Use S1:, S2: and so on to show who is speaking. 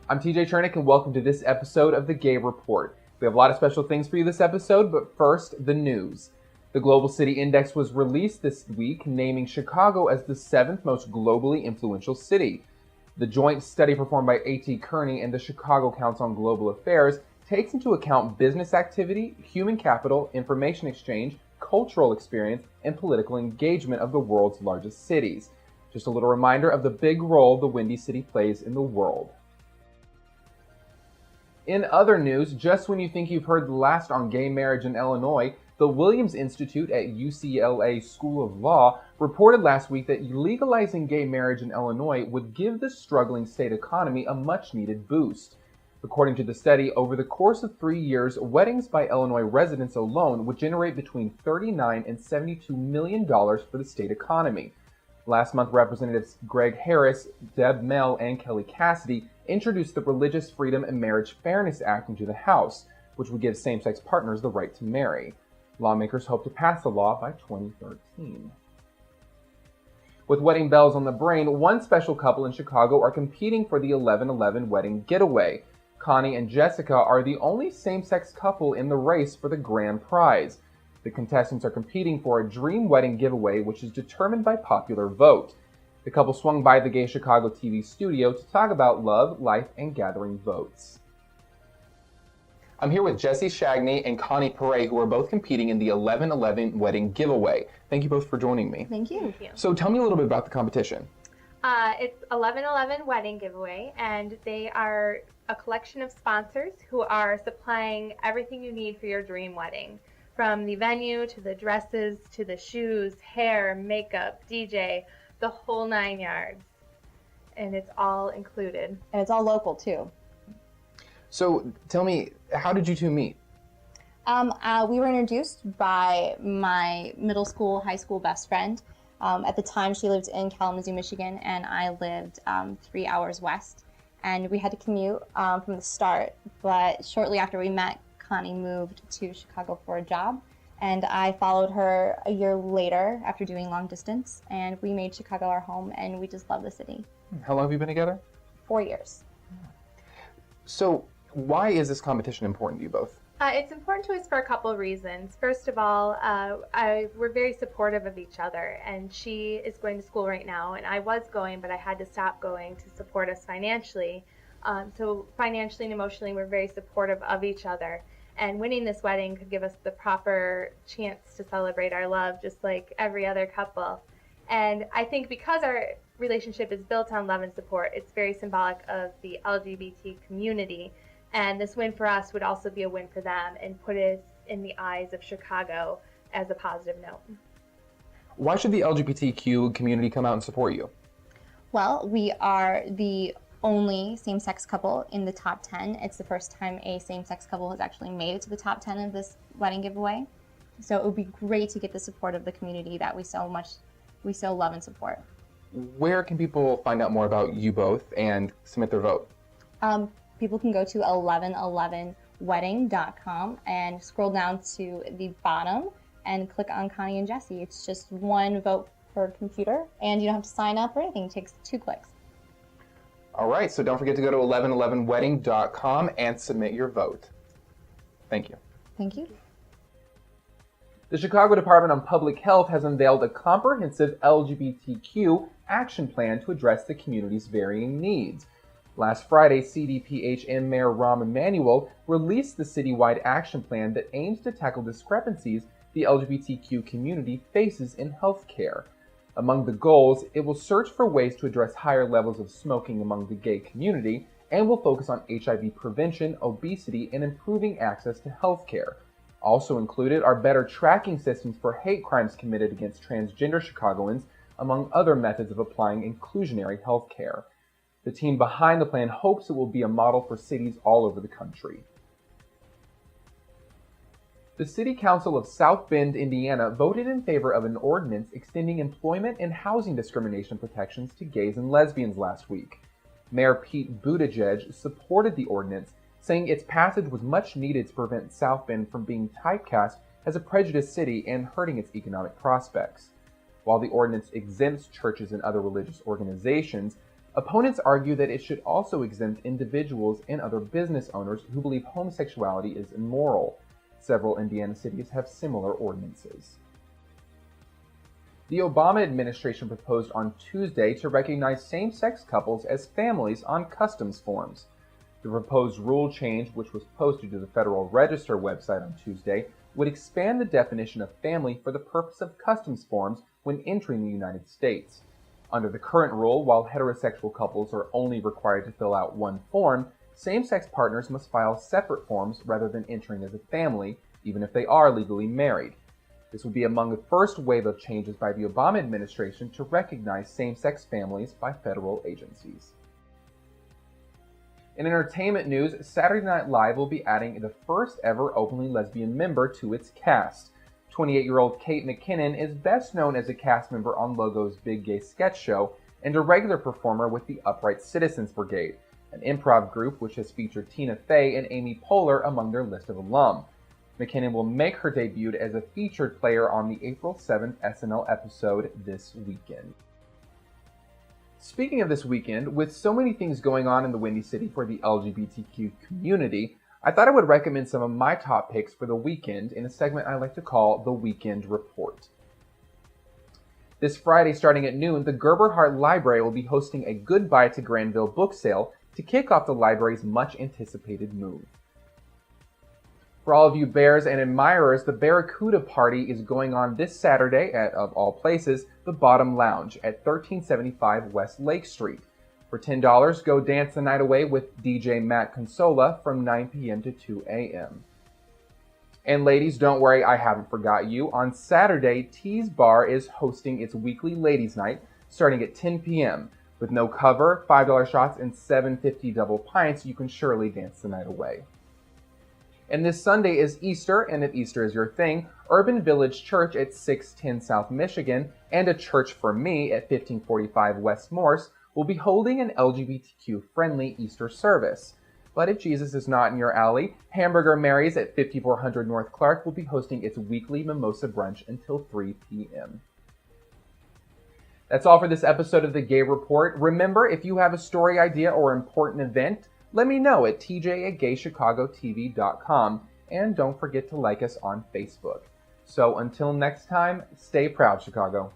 S1: I'm TJ Chernick and welcome to this episode of The Gay Report. We have a lot of special things for you this episode, but first, the news. The Global City Index was released this week, naming Chicago as the 7th most globally influential city. The joint study performed by A.T. Kearney and the Chicago Council on Global Affairs takes into account business activity, human capital, information exchange, cultural experience, and political engagement of the world's largest cities. Just a little reminder of the big role the Windy City plays in the world. In other news, just when you think you've heard the last on gay marriage in Illinois, the Williams Institute at UCLA School of Law reported last week that legalizing gay marriage in Illinois would give the struggling state economy a much-needed boost. According to the study, over the course of 3 years, weddings by Illinois residents alone would generate between $39 and $72 million for the state economy. Last month, Representatives Greg Harris, Deb Mell, and Kelly Cassidy introduced the Religious Freedom and Marriage Fairness Act into the House, which would give same-sex partners the right to marry. Lawmakers hope to pass the law by 2013. With wedding bells on the brain, one special couple in Chicago are competing for the 11/11 wedding getaway. Connie and Jessica are the only same-sex couple in the race for the grand prize. The contestants are competing for a dream wedding giveaway, which is determined by popular vote. The couple swung by the gaychicagotv studio to talk about love, life, and gathering votes. I'm here with Jessie Shagney and Connie Perret, who are both competing in the 11/11 wedding giveaway. Thank you both for joining me.
S2: Thank you.
S1: So tell me a little bit about the competition.
S3: It's 11/11 wedding giveaway, and they are a collection of sponsors who are supplying everything you need for your dream wedding. From the venue, to the dresses, to the shoes, hair, makeup, DJ, the whole 9 yards. And it's all included.
S2: And it's all local too.
S1: So tell me, how did you two meet?
S2: We were introduced by my middle school, high school best friend. At the time, she lived in Kalamazoo, Michigan, and I lived 3 hours west. And we had to commute from the start. But shortly after we met, Connie moved to Chicago for a job, and I followed her a year later after doing long distance, and we made Chicago our home, and we just love the city.
S1: How long have you been together?
S2: 4 years.
S1: So why is this competition important to you both?
S3: It's important to us for a couple of reasons. First of all, we're very supportive of each other, and she is going to school right now, and I was going, but I had to stop going to support us financially. So financially and emotionally, we're very supportive of each other. And winning this wedding could give us the proper chance to celebrate our love, just like every other couple. And I think because our relationship is built on love and support, it's very symbolic of the LGBT community. And this win for us would also be a win for them and put us in the eyes of Chicago as a positive note.
S1: Why should the LGBTQ community come out and support you?
S2: Well, we are the only same-sex couple in the top 10. It's the first time a same-sex couple has actually made it to the top 10 of this wedding giveaway. So it would be great to get the support of the community that we so love and support.
S1: Where can people find out more about you both and submit their vote?
S2: People can go to 1111wedding.com and scroll down to the bottom and click on Connie and Jessie. It's just one vote per computer, and you don't have to sign up or anything. It takes 2 clicks.
S1: All right, so don't forget to go to 1111wedding.com and submit your vote. Thank you.
S2: Thank you.
S1: The Chicago Department on Public Health has unveiled a comprehensive LGBTQ action plan to address the community's varying needs. Last Friday, CDPH and Mayor Rahm Emanuel released the citywide action plan that aims to tackle discrepancies the LGBTQ community faces in healthcare. Among the goals, it will search for ways to address higher levels of smoking among the gay community and will focus on HIV prevention, obesity, and improving access to healthcare. Also included are better tracking systems for hate crimes committed against transgender Chicagoans, among other methods of applying inclusionary healthcare. The team behind the plan hopes it will be a model for cities all over the country. The City Council of South Bend, Indiana voted in favor of an ordinance extending employment and housing discrimination protections to gays and lesbians last week. Mayor Pete Buttigieg supported the ordinance, saying its passage was much needed to prevent South Bend from being typecast as a prejudiced city and hurting its economic prospects. While the ordinance exempts churches and other religious organizations, Opponents argue that it should also exempt individuals and other business owners who believe homosexuality is immoral. Several Indiana cities have similar ordinances. The Obama administration proposed on Tuesday to recognize same-sex couples as families on customs forms. The proposed rule change, which was posted to the Federal Register website on Tuesday, would expand the definition of family for the purpose of customs forms when entering the United States. Under the current rule, while heterosexual couples are only required to fill out one form, same-sex partners must file separate forms rather than entering as a family, even if they are legally married. This would be among the first wave of changes by the Obama administration to recognize same-sex families by federal agencies. In entertainment news, Saturday Night Live will be adding the first ever openly lesbian member to its cast. 28-year-old Kate McKinnon is best known as a cast member on Logo's Big Gay Sketch Show and a regular performer with the Upright Citizens Brigade, an improv group which has featured Tina Fey and Amy Poehler among their list of alum. McKinnon will make her debut as a featured player on the April 7th SNL episode this weekend. Speaking of this weekend, with so many things going on in the Windy City for the LGBTQ community, I thought I would recommend some of my top picks for the weekend in a segment I like to call the Weekend Report. This Friday, starting at noon, the Gerberhardt Library will be hosting a Goodbye to Granville book sale to kick off the library's much-anticipated move. For all of you bears and admirers, the Barracuda Party is going on this Saturday at, of all places, the Bottom Lounge at 1375 West Lake Street. For $10, go dance the night away with DJ Matt Consola from 9 p.m. to 2 a.m. And ladies, don't worry, I haven't forgot you. On Saturday, Tees Bar is hosting its weekly Ladies Night starting at 10 p.m. With no cover, $5 shots, and $7.50 double pints, you can surely dance the night away. And this Sunday is Easter, and if Easter is your thing, Urban Village Church at 610 South Michigan and A Church for Me at 1545 West Morse will be holding an LGBTQ-friendly Easter service. But if Jesus is not in your alley, Hamburger Mary's at 5400 North Clark will be hosting its weekly mimosa brunch until 3 p.m. That's all for this episode of The Gay Report. Remember, if you have a story idea or important event, let me know at tj@gaychicagotv.com, and don't forget to like us on Facebook. So until next time, stay proud, Chicago.